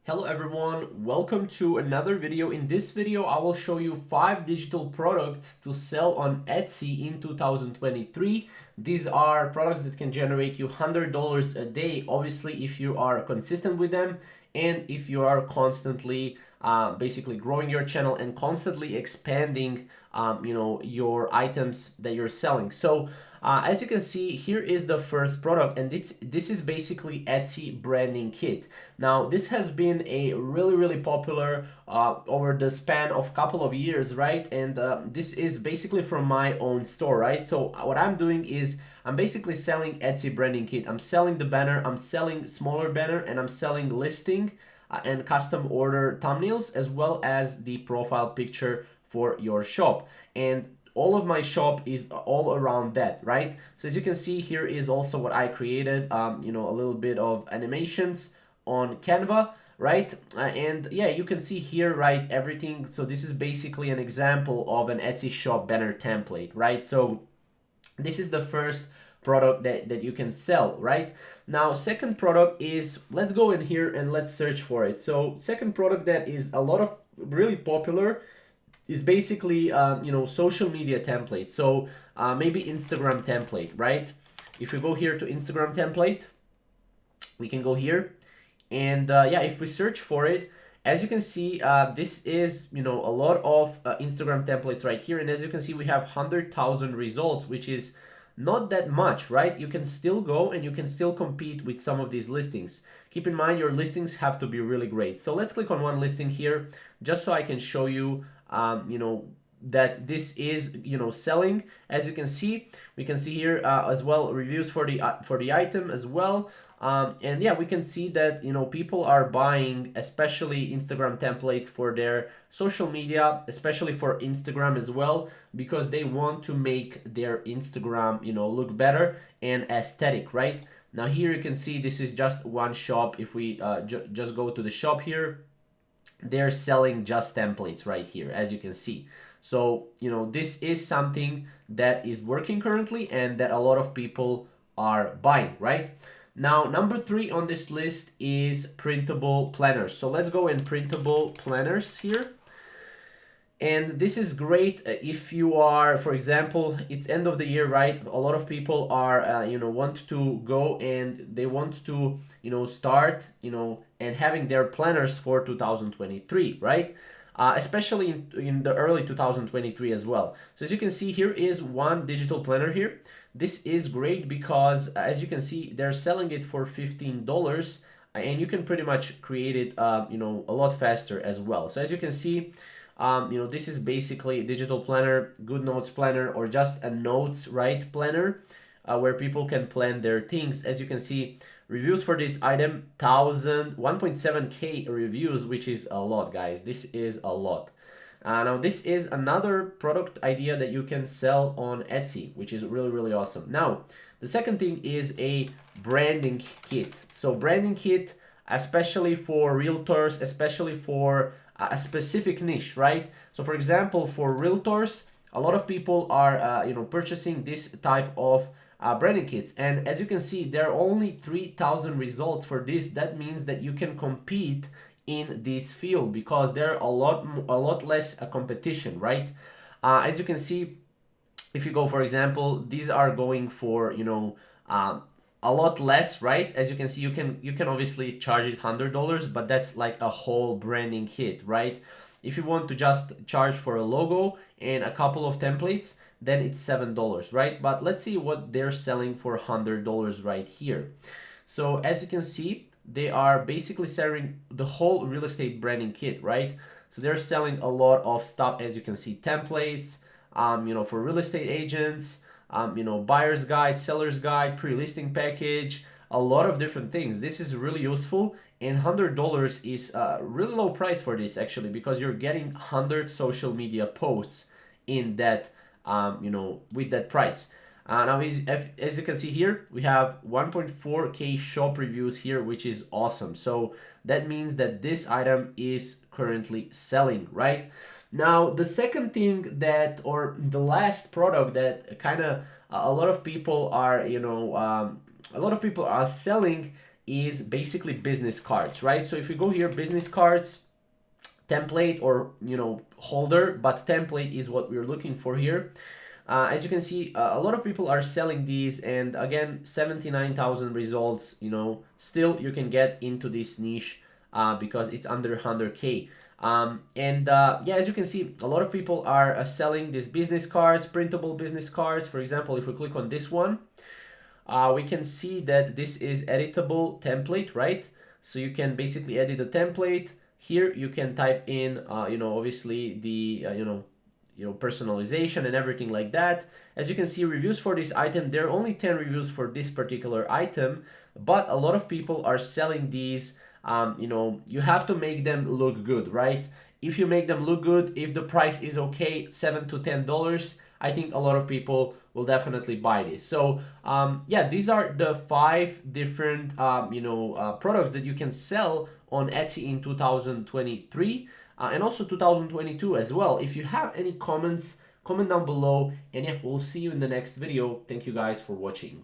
Hello everyone, welcome to another video. In this video, I will show you 5 digital products to sell on Etsy in 2023. These are products that can generate you $100 a day, obviously if you are consistent with them and if you are constantly basically growing your channel and constantly expanding your items that you're selling. So as you can see, here is the first product, and this is basically Etsy branding kit. Now, this has been a really popular over the span of couple of years, right? And this is basically from my own store, right? So what I'm doing is I'm basically selling Etsy branding kit. I'm selling the banner, I'm selling smaller banner, and I'm selling listing and custom order thumbnails, as well as the profile picture for your shop. And all of my shop is all around that, right? So as you can see, here is also what I created, a little bit of animations on Canva, right? And yeah, you can see here, right, everything. So this is basically an example of an Etsy shop banner template, right? So this is the first product that you can sell, right? Now, second product is, let's go in here and let's search for it. So second product that is a lot of really popular is basically social media template. So maybe Instagram template, right? If we go here to Instagram template, we can go here, and yeah, if we search for it, as you can see, this is a lot of Instagram templates right here, and as you can see, we have 100,000 results, which is not that much, right? You can still go and you can still compete with some of these listings. Keep in mind, your listings have to be really great. So let's click on one listing here, just so I can show you that this is selling. As you can see, we can see here as well reviews for the item as well. And yeah, we can see that people are buying, especially Instagram templates for their social media, especially for Instagram as well, because they want to make their Instagram look better and aesthetic, right? Now here you can see this is just one shop. If we just go to the shop here, they're selling just templates right here, as you can see. So this is something that is working currently and that a lot of people are buying, right? Now, number 3 on this list is printable planners. So let's go in printable planners here. And this is great if you are, for example, it's end of the year, right? A lot of people are, want to go and they want to, start, and having their planners for 2023, right? Especially in the early 2023 as well. So as you can see, here is one digital planner here. This is great because as you can see, they're selling it for $15, and you can pretty much create it, a lot faster as well. So as you can see, this is basically a digital planner, GoodNotes planner, or just a notes, right, planner, where people can plan their things. As you can see, reviews for this item, 1.7K reviews, which is a lot, guys. This is a lot. Now, this is another product idea that you can sell on Etsy, which is really awesome. Now, the second thing is a branding kit. So branding kit, especially for realtors, especially for a specific niche, right? So for example, for realtors, a lot of people are purchasing this type of branding kits, and as you can see, there are only 3,000 results for this. That means that you can compete in this field because there are a lot less competition, right? As you can see, if you go, for example, these are going for a lot less, right? As you can see, you can obviously charge it $100, but that's like a whole branding kit, right? If you want to just charge for a logo and a couple of templates, then it's $7, right? But let's see what they're selling for $100 right here. So as you can see, they are basically selling the whole real estate branding kit, right? So they're selling a lot of stuff, as you can see, templates, for real estate agents, buyer's guide, seller's guide, pre-listing package, a lot of different things. This is really useful, and $100 is a really low price for this actually, because you're getting 100 social media posts in that, with that price. Now, as you can see here, we have 1.4K shop reviews here, which is awesome. So that means that this item is currently selling, right? Now, the second thing that, or the last product that kind of a lot of people are, selling is basically business cards, right? So if you go here, business cards, template, or holder, but template is what we're looking for here. As you can see, a lot of people are selling these, and again, 79,000 results. Still you can get into this niche because it's under 100K. Yeah, as you can see, a lot of people are selling these business cards, printable business cards. For example, if we click on this one, we can see that this is editable template, right? So you can basically edit the template. Here you can type in, obviously the, personalization and everything like that. As you can see, reviews for this item, there are only 10 reviews for this particular item, but a lot of people are selling these. You have to make them look good, right? If you make them look good, if the price is okay, $7 to $10, I think a lot of people will definitely buy this. So yeah, these are the 5 different products that you can sell on Etsy in 2023 and also 2022 as well. If you have any comments, comment down below, and yeah, we'll see you in the next video. Thank you guys for watching.